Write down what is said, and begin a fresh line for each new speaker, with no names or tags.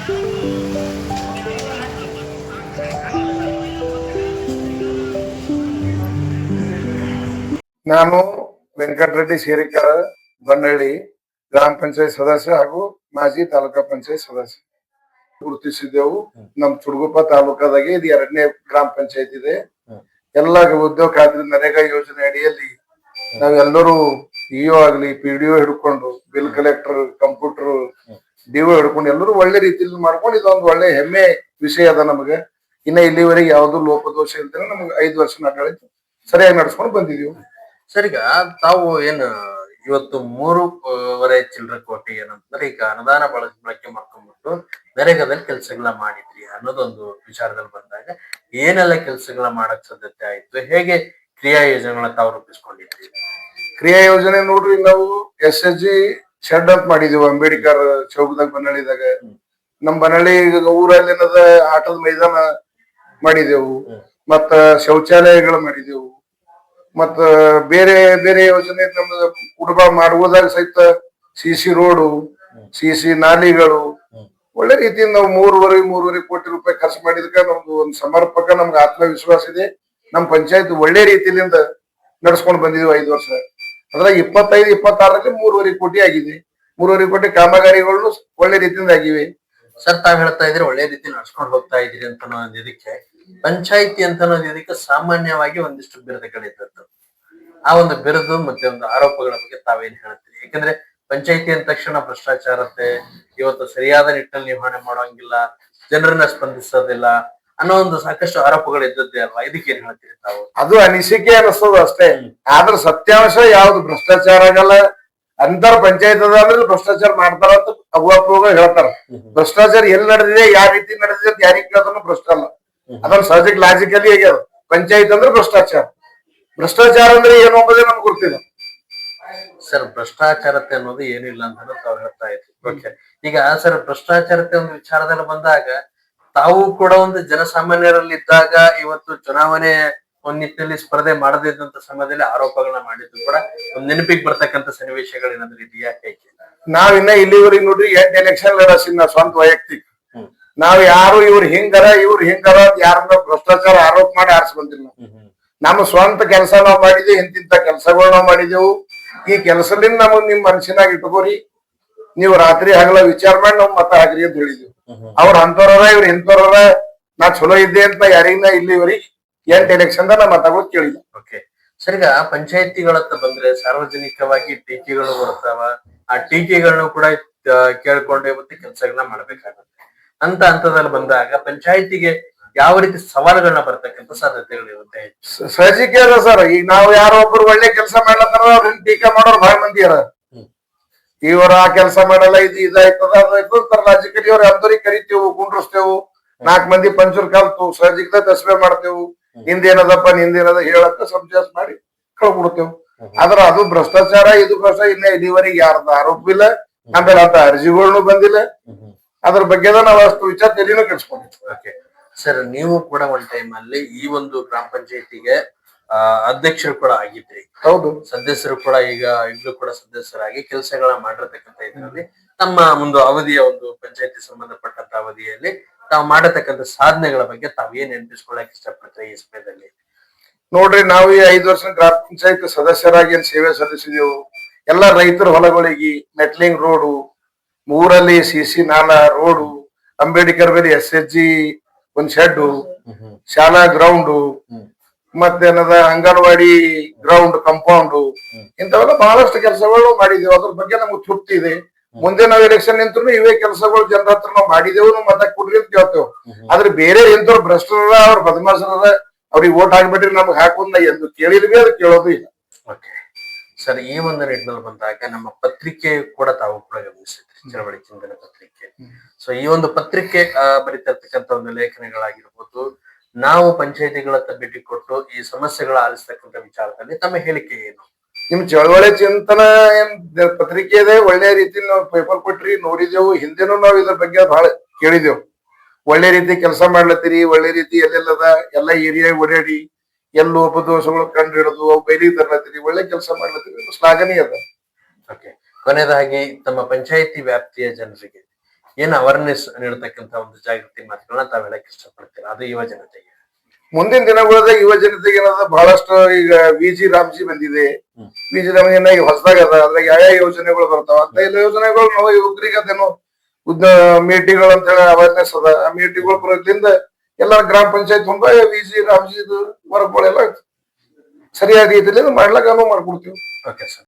ನಾನು ವೆಂಕಟರೆಡ್ಡಿ ಸೇರಿಕರ ಬನ್ನಳ್ಳಿ ಗ್ರಾಮ ಪಂಚಾಯತ್ ಸದಸ್ಯ ಹಾಗೂ ಮಾಜಿ ತಾಲೂಕಾ ಪಂಚಾಯತ್ ಸದಸ್ಯ ಗುರುತಿಸಿದ್ದೆವು. ನಮ್ ತುಡುಗುಪ್ಪ ತಾಲೂಕಾದಾಗೆ ಇದು 2ನೇ ಗ್ರಾಮ ಪಂಚಾಯತ್ ಇದೆ. ಎಲ್ಲ ಉದ್ಯೋಗ ಖಾತ್ರಿ ನರೇಗಾ ಯೋಜನೆ ಅಡಿಯಲ್ಲಿ ನಾವೆಲ್ಲರೂ ಇಒ ಆಗ್ಲಿ ಪಿಡಿಒ ಹಿಡ್ಕೊಂಡು ಬಿಲ್ ಕಲೆಕ್ಟರ್ ಕಂಪ್ಯೂಟರ್ ಡಿಒ ಹಿಡ್ಕೊಂಡು ಎಲ್ಲರೂ ಒಳ್ಳೆ ರೀತಿಯಲ್ಲಿ ಮಾಡ್ಕೊಂಡು ಇದೊಂದು ಒಳ್ಳೆ ಹೆಮ್ಮೆ ವಿಷಯ ಅದ ನಮಗೆ. ಇನ್ನ ಇಲ್ಲಿವರೆಗೆ ಯಾವ್ದು ಲೋಪದೋಷ ಇಲ್ದೇನೆ ನಮ್ಗೆ 5 ವರ್ಷ ಆಡಳಿತ ಸರಿಯಾಗಿ ನಡ್ಸ್ಕೊಂಡು ಬಂದಿದೀವಿ.
ಸರ್, ಈಗ ತಾವು ಏನು ಇವತ್ತು 3.5 ಚಿಲ್ಲರೆ ಕೋಟಿ ಏನಂತಾರೆ ಈಗ ಅನುದಾನ ಬಳಕೆ ಮಾಡ್ಕೊಂಡ್ಬಿಟ್ಟು ನರೇಗಾದಲ್ಲಿ ಕೆಲಸಗಳನ್ನ ಮಾಡಿದ್ರಿ ಅನ್ನೋದೊಂದು ವಿಚಾರದಲ್ಲಿ ಬಂದಾಗ ಏನೆಲ್ಲ ಕೆಲಸಗಳನ್ನ ಮಾಡಕ್ ಸಾಧ್ಯತೆ ಆಯ್ತು, ಹೇಗೆ ಕ್ರಿಯಾ ಯೋಜನೆಗಳನ್ನ ತಾವು ರೂಪಿಸ್ಕೊಂಡಿದ್ರಿ?
ಕ್ರಿಯಾ ಯೋಜನೆ ನೋಡ್ರಿ, ನಾವು SSG ಶೆಡ್ ಅಂತ ಮಾಡಿದೀವಿ ಅಂಬೇಡ್ಕರ್ ಚೌಕದಾಗ ಬನ್ನಳ್ಳಿದಾಗ. ನಮ್ ಬನ್ನಳ್ಳಿ ಊರಲ್ಲಿ ಏನದ ಆಟದ ಮೈದಾನ ಮಾಡಿದೆವು, ಮತ್ತ ಶೌಚಾಲಯಗಳು ಮಾಡಿದೆವು, ಮತ್ತ ಬೇರೆ ಬೇರೆ ಯೋಜನೆ ನಮ್ದು ಕುಟುಂಬ ಮಾಡುವುದಾಗ ಸಹಿತ CC ರೋಡು, CC ನಾಲಿಗಳು ಒಳ್ಳೆ ರೀತಿಯಿಂದ ನಾವು 3.5 ಕೋಟಿ ರೂಪಾಯಿ ಖರ್ಚು ಮಾಡಿದಕ್ಕ ನಮ್ದು ಒಂದು ಸಮರ್ಪಕ ನಮ್ಗೆ ಆತ್ಮವಿಶ್ವಾಸ ಇದೆ. ನಮ್ ಪಂಚಾಯತ್ ಒಳ್ಳೆ ರೀತಿಯಿಂದ ನಡ್ಸ್ಕೊಂಡು ಬಂದಿದ್ವಿ 5 ವರ್ಷ. ಅದ್ರಾಗ 25-26ರಲ್ಲಿ 3.5 ಕೋಟಿ ಆಗಿದೆ. 3.5 ಕೋಟಿ ಕಾಮಗಾರಿಗಳು ಒಳ್ಳೆ ರೀತಿಯಿಂದ ಆಗಿವೆ.
ಸರ್, ತಾವ್ ಹೇಳ್ತಾ ಇದ್ರೆ ಒಳ್ಳೆ ರೀತಿ ನಡ್ಸ್ಕೊಂಡು ಹೋಗ್ತಾ ಇದ್ರಿ ಅಂತ ಅನ್ನೋದು ಇದಕ್ಕೆ ಪಂಚಾಯಿತಿ ಅಂತ ಅನ್ನೋದು ಇದಕ್ಕೆ ಸಾಮಾನ್ಯವಾಗಿ ಒಂದಿಷ್ಟು ಬಿರುದುಗಳಿದ್ದದ್ದು. ಆ ಒಂದು ಬಿರುದು ಮತ್ತೆ ಒಂದು ಆರೋಪಗಳ ಬಗ್ಗೆ ತಾವೇನ್ ಹೇಳ್ತೀರಿ? ಯಾಕಂದ್ರೆ ಪಂಚಾಯಿತಿ ಅಂದ ತಕ್ಷಣ ಭ್ರಷ್ಟಾಚಾರತೆ, ಇವತ್ತು ಸರಿಯಾದ ನಿಟ್ಟಿನಲ್ಲಿ ನಿರ್ವಹಣೆ ಮಾಡೋಂಗಿಲ್ಲ, ಜನರನ್ನ ಸ್ಪಂದಿಸೋದಿಲ್ಲ ಅನ್ನೋ ಒಂದು ಸಾಕಷ್ಟು ಆರೋಪಗಳು ಇದ್ದದ್ದೇ ಅಲ್ವಾ? ಇದಕ್ಕೆ ಏನ್ ಹೇಳ್ತೀರಿ ತಾವು?
ಅದು ಅನಿಸಿಕೆ ಅನಿಸ್ತದ ಅಷ್ಟೇ. ಆದ್ರೆ ಸತ್ಯಾಂಶ ಯಾವ್ದು ಭ್ರಷ್ಟಾಚಾರ ಆಗಲ್ಲ. ಅಂತರ್ ಪಂಚಾಯತ್ ಅದ ಅಂದ್ರೆ ಭ್ರಷ್ಟಾಚಾರ ಮಾಡ್ತಾರ ಅಂತ ಅವ್ವಾಗ ಹೇಳ್ತಾರ. ಭ್ರಷ್ಟಾಚಾರ ಎಲ್ಲಿ ನಡೆದಿದೆ, ಯಾವ ರೀತಿ ನಡೆದಿದೆ ಅಂತ ಯಾರಿಗೆ ಕೇಳಿದ್ರು ಭ್ರಷ್ಟ ಅಲ್ಲ. ಅದನ್ನ ಸಹಜಕ್ಕೆ ಲಾಜಿಕಲಿ ಆಗ್ಯದ. ಪಂಚಾಯತ್ ಅಂದ್ರೆ ಭ್ರಷ್ಟಾಚಾರ. ಭ್ರಷ್ಟಾಚಾರ ಅಂದ್ರೆ ಏನು ಅಂಬುದೇ ನಮ್ಗೆ ಗೊತ್ತಿಲ್ಲ.
ಸರ್, ಭ್ರಷ್ಟಾಚಾರತೆ ಅನ್ನೋದು ಏನಿಲ್ಲ ಅಂತ ತಾವು ಹೇಳ್ತಾ ಇದ್ರಿ. ಓಕೆ, ಈಗ ಸರ್ ಭ್ರಷ್ಟಾಚಾರತೆ ಒಂದು ವಿಚಾರದಲ್ಲಿ ಬಂದಾಗ ತಾವು ಕೂಡ ಒಂದು ಜನಸಾಮಾನ್ಯರಲ್ಲಿ ಇದ್ದಾಗ ಇವತ್ತು ಚುನಾವಣೆ ಒಂದ್ ನಿಟ್ಟಿನಲ್ಲಿ ಸ್ಪರ್ಧೆ ಮಾಡದೇ ಇದ್ದಂತ ಸಮಯದಲ್ಲಿ ಆರೋಪಗಳನ್ನ ಮಾಡಿದ್ದು ಕೂಡ ಒಂದ್ ನೆನಪಿಗೆ ಬರ್ತಕ್ಕಂಥ ಸನ್ನಿವೇಶಗಳೇನಾದ್ರೂ ಇದೆಯಾ? ಹೇಗೆ?
ನಾವಿನ್ನ ಇಲ್ಲಿವರೆಗೆ ನೋಡ್ರಿ 8 ಎಲೆಕ್ಷನ್ ಲಡಸಿನ ಸ್ವಂತ ವೈಯಕ್ತಿಕ. ನಾವ್ ಯಾರು ಇವ್ರು ಹಿಂಗರ ಯಾರನ್ನ ಭ್ರಷ್ಟಾಚಾರ ಆರೋಪ ಮಾಡಿ ಆರಿಸಿ ಬಂದಿಲ್ಲ. ನಮ್ಮ ಸ್ವಂತ ಕೆಲಸ ನಾವ್ ಮಾಡಿದ್ವಿ, ಇಂತಿಂತ ಕೆಲಸಗಳು ನಾವ್ ಮಾಡಿದೆವು. ಈ ಕೆಲಸದಿಂದ ನಮಗ್ ನಿಮ್ ಮನಸ್ಸಿನಾಗ ಇಟ್ಕೋರಿ, ನೀವು ರಾತ್ರಿ ಹಗಲ ವಿಚಾರ ಮಾಡಿ ನಾವ್ ಮತ ಹಾಕ್ರಿ ಅಂತ ಹೇಳಿದ್ವಿ. ಅವ್ರ ಅಂತವ್ರ ಇವ್ರ ಇಂಥವ್ರ ನಾ ಚಲೋ ಇದ್ದೆ ಅಂತ ಯಾರಿಗಿನ ಇಲ್ಲಿವರೆಗೆ 8 ಎಲೆಕ್ಷನ್ ನಾ ಮತಗಳು ಕೇಳಿಲ್ಲ.
ಓಕೆ ಸರ್, ಈಗ ಪಂಚಾಯತಿಗಳತ್ತ ಬಂದ್ರೆ ಸಾರ್ವಜನಿಕವಾಗಿ ಟೀಕೆಗಳು ಬರ್ತಾವ. ಆ ಟೀಕೆಗಳನ್ನು ಕೂಡ ಕೇಳ್ಕೊಂಡೆ ಮತ್ತೆ ಕೆಲಸಗಳನ್ನ ಮಾಡ್ಬೇಕಾಗುತ್ತೆ. ಅಂತ ಹಂತದಲ್ಲಿ ಬಂದಾಗ ಪಂಚಾಯತಿಗೆ ಯಾವ ರೀತಿ ಸವಾಲುಗಳನ್ನ ಬರ್ತಕ್ಕಂಥ ಸಾಧ್ಯತೆಗಳಿರುತ್ತೆ?
ಸಹಜಿಕೆ ಅದ ಸರ್. ಈಗ ನಾವು ಯಾರೋ ಒಬ್ರು ಒಳ್ಳೆ ಕೆಲಸ ಮಾಡ್ಲತ್ತಾರ ಅವ್ರನ್ನ ಟೀಕೆ ಮಾಡೋರು ಬಹಳ ಮಂದಿ ಅದ. ಇವ್ರ ಆ ಕೆಲಸ ಮಾಡಲ್ಲ, ಇದು ಇದಾಯ್ತದ ಅದಾಯ್ತು ಅಂತಾರ. ರಾಜಕೀಯ ಅವ್ರ ಅಂದರಿಗೆ ಕರಿತೇವು, ಕುಂಡ್ರಸ್ತೇವು, 4 ಮಂದಿ ಪಂಚರ್ ಕಲ್ತು ಸಹಜಿಕ ತಸ್ಬೆ ಮಾಡ್ತೇವು. ನಿಂದೇನದಪ್ಪ ನಿಂದೇನದ ಹೇಳಕ್ಕ ಸಂಜಾಸ್ ಮಾಡಿ ಕಳ್ಬಿಡ್ತೇವು. ಆದ್ರ ಅದು ಭ್ರಷ್ಟಾಚಾರ, ಇದು ಭ್ರಷ್ಟ ಇನ್ನ ಇಲ್ಲಿವರೆಗೆ ಯಾರ್ದ ಆರೋಪ ಇಲ್ಲ. ಆಮೇಲೆ ಅಂತ ಅರ್ಜಿಗಳನ್ನು ಬಂದಿಲ್ಲ. ಅದ್ರ ಬಗ್ಗೆ ನಾವು ಅಷ್ಟು ವಿಚಾರ ತಲೆನೂ ಕೆಡ್ಸ್ಕೊಂಡಿದ್ವಿ.
ಓಕೆ ಸರ್, ನೀವು ಕೂಡ ಒಂದ್ ಟೈಮ್ ಅಲ್ಲಿ ಈ ಒಂದು ಗ್ರಾಮ ಪಂಚಾಯತಿಗೆ ಅಧ್ಯಕ್ಷರು ಕೂಡ ಆಗಿದ್ರಿ.
ಹೌದು.
ಸದಸ್ಯರು ಕೂಡ ಈಗಲೂ ಕೂಡ ಸದಸ್ಯರಾಗಿ ಕೆಲಸಗಳ ಮಾಡಿರ್ತಕ್ಕಂಥ ಇದರಲ್ಲಿ ತಮ್ಮ ಒಂದು ಅವಧಿಯ ಒಂದು ಪಂಚಾಯತಿ ಸಂಬಂಧಪಟ್ಟಂತ ಅವಧಿಯಲ್ಲಿ ತಾವು ಮಾಡತಕ್ಕಂಥ ಸಾಧನೆಗಳ ಬಗ್ಗೆ ತಾವ್ ಏನ್ ನೆನಪಿಸ್ಕೊಳಕ್ ಇಷ್ಟಪಡ್ತಾರೆ ಈ ಸಮಯದಲ್ಲಿ?
ನೋಡ್ರಿ, ನಾವು ಈ 5 ವರ್ಷ ಗ್ರಾಮ ಪಂಚಾಯತ್ ಸದಸ್ಯರಾಗಿ ಏನ್ ಸೇವೆ ಸಲ್ಲಿಸಿದೆವು. ಎಲ್ಲಾ ರೈತರ ಹೊಲಗಳಿಗೆ ಮೆಟ್ಲಿಂಗ್ ರೋಡು, ಊರಲ್ಲಿ CC ನಾಲಾ ರೋಡು, ಅಂಬೇಡ್ಕರ್ ಬಳಿ SSG ಒಂದ್ ಶೆಡ್, ಶಾಲಾ ಗ್ರೌಂಡು, ಮತ್ತೇನದ ಅಂಗನವಾಡಿ ಗ್ರೌಂಡ್ ಕಾಂಪೌಂಡ್, ಇಂಥವೆಲ್ಲ ಬಹಳಷ್ಟು ಕೆಲಸಗಳು ಮಾಡಿದೆವು. ಅದ್ರ ಬಗ್ಗೆ ನಮ್ಗೆ ತೃಪ್ತಿ ಇದೆ. ಮುಂದೆ ನಾವ್ ಎಲೆಕ್ಷನ್ ನಿಂತ್ರು ಇವೇ ಕೆಲಸಗಳು ಜನರ ಹತ್ರ ನಾವು ಮಾಡಿದೆವು, ನಾವು ಮತ ಕೊಡ್ರಿ ಅಂತ ಕೇಳ್ತೇವೆ. ಆದ್ರೆ ಬೇರೆ ಎಂತವ್ರು ಭ್ರಷ್ಟರ ಅವ್ರ ಬದಮಾಸರ ಅವ್ರಿಗೆ ಓಟ್ ಹಾಕ್ಬಿಟ್ರಿ ನಮ್ಗೆ ಹಾಕೋದ್ ಎಂದು ಕೇಳಿದ್ವಿ, ಅದು ಕೇಳೋದು ಇಲ್ಲ.
ಓಕೆ ಸರ್, ಈ ಒಂದು ನಿಟ್ಟಿನಲ್ಲಿ ಬಂದಾಗ ನಮ್ಮ ಪತ್ರಿಕೆ ಕೂಡ ತಾವು ಕೂಡ ಗಮನಿಸಿದ್ರಿ, ಚಳವಳಿ ಚಿಂತನ ಪತ್ರಿಕೆ. ಸೊ ಈ ಒಂದು ಪತ್ರಿಕೆ ಬರೀತಕ್ಕಂಥ ಒಂದು ಲೇಖನಗಳಾಗಿರ್ಬೋದು, ನಾವು ಪಂಚಾಯತಿಗಳತ್ತ ಭೇಟಿ ಕೊಟ್ಟು ಈ ಸಮಸ್ಯೆಗಳ ಆಲಿಸ್ತಕ್ಕಂಥ ವಿಚಾರದಲ್ಲಿ ತಮ್ಮ ಹೇಳಿಕೆ ಏನು?
ನಿಮ್ ಚಳವಳಿ ಚಿಂತನ ಏನ್ ಪತ್ರಿಕೆ ಇದೆ, ಒಳ್ಳೆ ರೀತಿ ನಾವು ಪೇಪರ್ ಕೊಟ್ರಿ, ನೋಡಿದೆವು. ಹಿಂದೆನೂ ನಾವು ಇದ್ರ ಬಗ್ಗೆ ಬಹಳ ಕೇಳಿದೆವು. ಒಳ್ಳೆ ರೀತಿ ಕೆಲಸ ಮಾಡ್ಲತ್ತೀರಿ, ಒಳ್ಳೆ ರೀತಿ ಎಲ್ಲೆಲ್ಲದ ಎಲ್ಲ ಏರಿಯಾ ಓಡಾಡಿ ಎಲ್ಲ ಲೋಪದೋಷಗಳು ಕಂಡು ಹಿಡಿದು ಅವು ಬೈಲಿ ತರ್ಲತ್ತೀರಿ, ಒಳ್ಳೆ ಕೆಲಸ ಮಾಡ್ಲತ್ತೀರಿ, ಶ್ಲಾಘನೀಯ ಅದ.
ಓಕೆ, ಕೊನೆಯದಾಗಿ ತಮ್ಮ ಪಂಚಾಯತಿ ವ್ಯಾಪ್ತಿಯ ಜನರಿಗೆ ಏನ್ ಅವೇರ್ನೆಸ್ ನೀಡತಕ್ಕಂತ ಒಂದು ಜಾಗೃತಿ ಮಾತುಗಳನ್ನ ತಾವ್ ಹೇಳಕ್ ಇಷ್ಟಪಡ್ತೀರಾ ಅದು ಯುವ ಜನತೆಗೆ?
ಮುಂದಿನ ದಿನಗಳದಾಗ ಯುವ ಜನತೆಗೆ ಏನದ ಬಹಳಷ್ಟು ಈಗ ವಿಜಿ ರಾಮ್ಜಿ ಬಂದಿದೆ. ವಿಜಿ ರಾಮ್ಜಿ ಈಗ ಹೊಸದಾಗ ಅದ, ಅದ್ರಾಗ ಯಾವ ಯೋಜನೆಗಳು ಬರ್ತಾವ ಅಂತ ಎಲ್ಲ ಯೋಜನೆಗಳು ನಾವು ಯುವಕರಿಗೆ ಅದೇನೋ ಮೀಟಿಂಗ್ಗಳು ಅಂತ ಹೇಳಿ ಅವೇರ್ನೆಸ್ ಅದ. ಆ ಮೀಟಿಂಗ್ಗಳು ಬರೋದ್ರಿಂದ ಎಲ್ಲ ಗ್ರಾಮ ಪಂಚಾಯತ್ ತುಂಬಾ ವಿಜಿ ರಾಮ್ಜಿ ವರ್ಕ್ಗಳೆಲ್ಲ ಸರಿಯಾದ ರೀತಿಯಲ್ಲಿ ಮಾಡ್ಲಾಕ ನಾವು ಮಾಡ್ಕೊಡ್ತೀವಿ.
Okay sir.